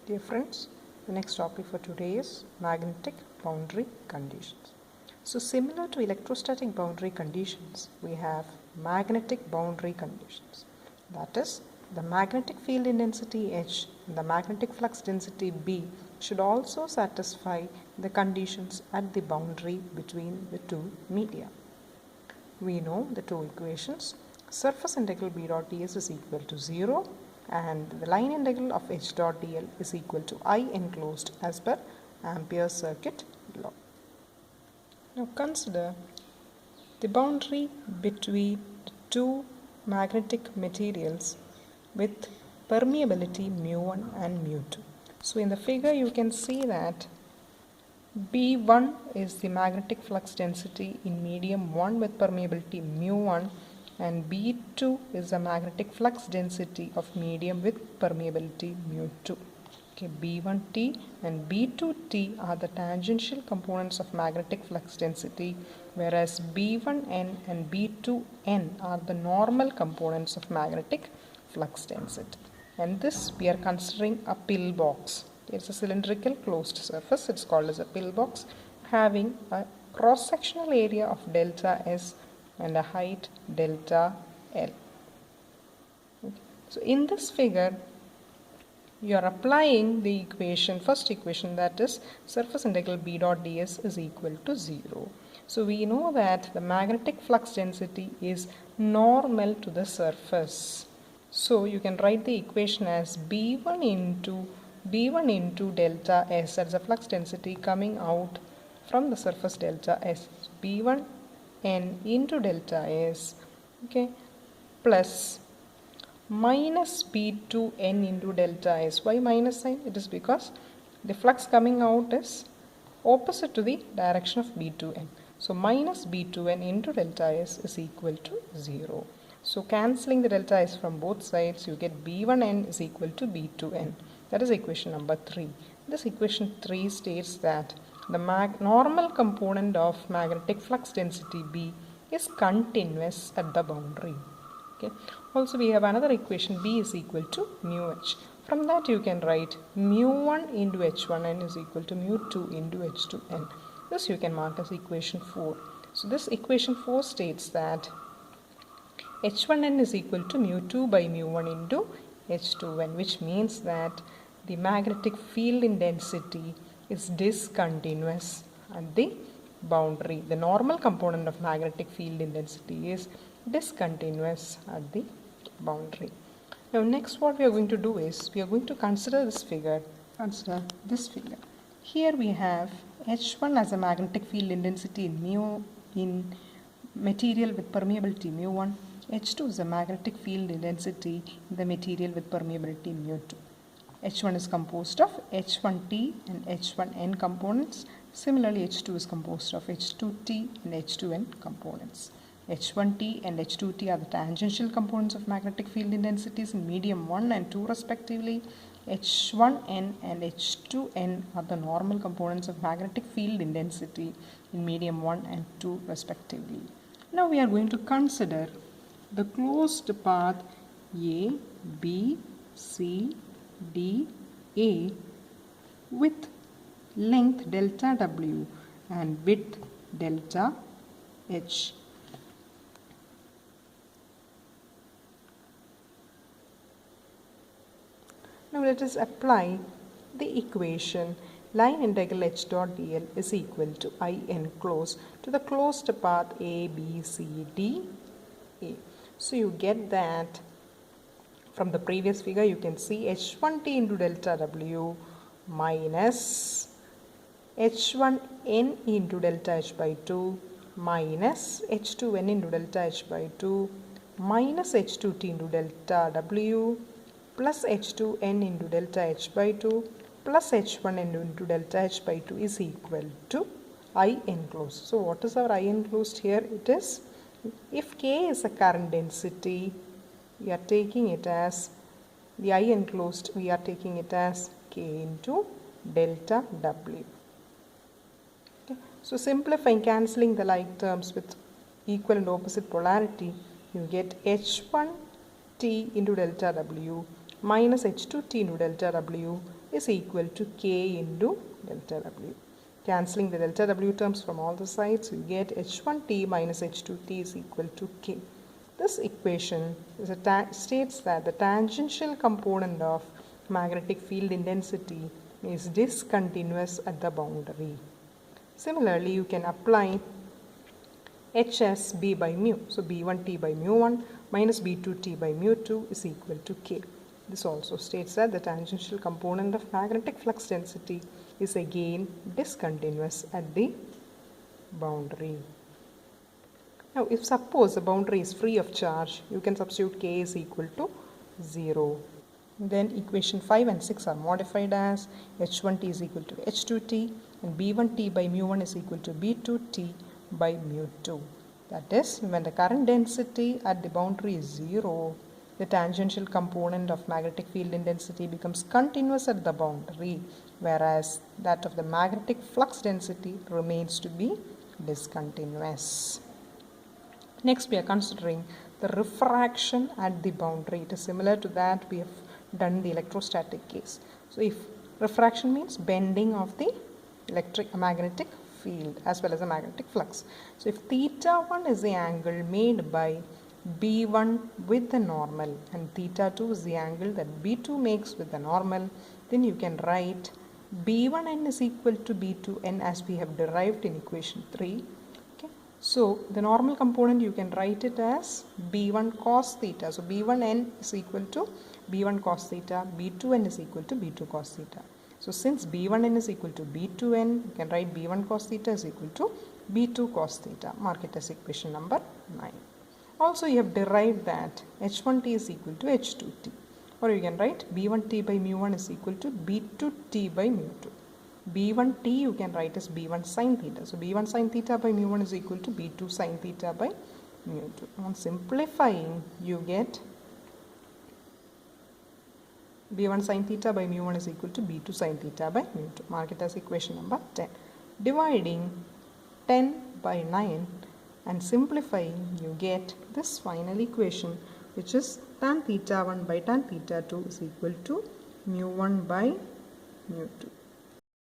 Dear friends, the next topic for today is magnetic boundary conditions. So similar to electrostatic boundary conditions, we have magnetic boundary conditions. That is, the magnetic field intensity H and the magnetic flux density B should also satisfy the conditions at the boundary between the two media. We know the two equations. Surface integral B dot ds is equal to 0 and the line integral of H dot dl is equal to I enclosed as per Ampere's circuit law. Now consider the boundary between the two magnetic materials with permeability mu1 and mu2. So in the figure you can see that B1 is the magnetic flux density in medium 1 with permeability mu1 and B2 is the magnetic flux density of medium with permeability mu2. Okay, B1T and B2T are the tangential components of magnetic flux density, whereas B1N and B2N are the normal components of magnetic flux density. And this we are considering a pillbox. It's a cylindrical closed surface. It's called as a pillbox, having a cross-sectional area of delta S and a height delta L. Okay. So in this figure, you are applying the equation, first equation, that is surface integral B dot ds is equal to 0. So we know that the magnetic flux density is normal to the surface. So you can write the equation as B1 into delta S, that's the flux density coming out from the surface delta S. So B1 N into delta S, okay, plus minus B2N into delta S. Why minus sign? It is because the flux coming out is opposite to the direction of B2N. So minus B2N into delta S is equal to 0. So cancelling the delta S from both sides, you get B1N is equal to B2N. That is equation number 3. This equation 3 states that the normal component of magnetic flux density B is continuous at the boundary. Okay. Also we have another equation, B is equal to mu H. From that you can write mu1 into H1N is equal to mu2 into H2N. This you can mark as equation 4. So this equation 4 states that H1N is equal to mu2 by mu1 into H2N, which means that the magnetic field intensity is discontinuous at the boundary. The normal component of magnetic field intensity is discontinuous at the boundary. Now next what we are going to do is we are going to consider this figure. Consider this figure. Here we have H1 as a magnetic field intensity in material with permeability mu1. H2 is a magnetic field intensity in the material with permeability mu2. H1 is composed of H1T and H1N components. Similarly, H2 is composed of H2T and H2N components. H1T and H2T are the tangential components of magnetic field intensities in medium 1 and 2 respectively. H1N and H2N are the normal components of magnetic field intensity in medium 1 and 2 respectively. Now we are going to consider the closed path A, B, C, D, A with length delta W and width delta H. Now let us apply the equation line integral H dot dl is equal to I enclosed to the closed path A, B, C, D, A. So you get that from the previous figure. You can see H1T into delta W minus H1N into delta H by 2 minus H2N into delta H by 2 minus H2T into delta W plus H2N into delta H by 2 plus H1N into delta H by 2 is equal to I enclosed. So what is our I enclosed here? It is, if K is a current density, we are taking it as the I enclosed, we are taking it as K into delta W. Okay. So simplifying, cancelling the like terms with equal and opposite polarity, you get H1T into delta W minus H2T into delta W is equal to K into delta W. Cancelling the delta W terms from all the sides, you get H1T minus H2T is equal to K. This equation states that the tangential component of magnetic field intensity is discontinuous at the boundary. Similarly, you can apply H as B by mu. So B1T by mu1 minus B2T by mu2 is equal to K. This also states that the tangential component of magnetic flux density is again discontinuous at the boundary. Now, if suppose the boundary is free of charge, you can substitute K is equal to 0. Then equation 5 and 6 are modified as H1T is equal to H2T and B1T by mu1 is equal to B2T by mu2. That is, when the current density at the boundary is 0, the tangential component of magnetic field intensity becomes continuous at the boundary, whereas that of the magnetic flux density remains to be discontinuous. Next, we are considering the refraction at the boundary. It is similar to that we have done in the electrostatic case. So, if refraction means bending of the magnetic field as well as the magnetic flux. So, if theta 1 is the angle made by B1 with the normal and theta 2 is the angle that B2 makes with the normal, then you can write B1n is equal to B2n as we have derived in equation 3. Okay. So, the normal component you can write it as B1 cos theta. So, B1n is equal to B1 cos theta, B2n is equal to B2 cos theta. So, since B1n is equal to B2n, you can write B1 cos theta is equal to B2 cos theta. Mark it as equation number 9. Also, you have derived that H1T is equal to H2T. Or you can write B1T by mu1 is equal to B2T by mu2. B1T you can write as B1 sin theta. So, B1 sin theta by mu1 is equal to B2 sin theta by mu2. On simplifying, you get B1 sin theta by mu1 is equal to B2 sin theta by mu2. Mark it as equation number 10. Dividing 10 by 9 and simplifying, you get this final equation, which is tan theta 1 by tan theta 2 is equal to mu1 by mu2.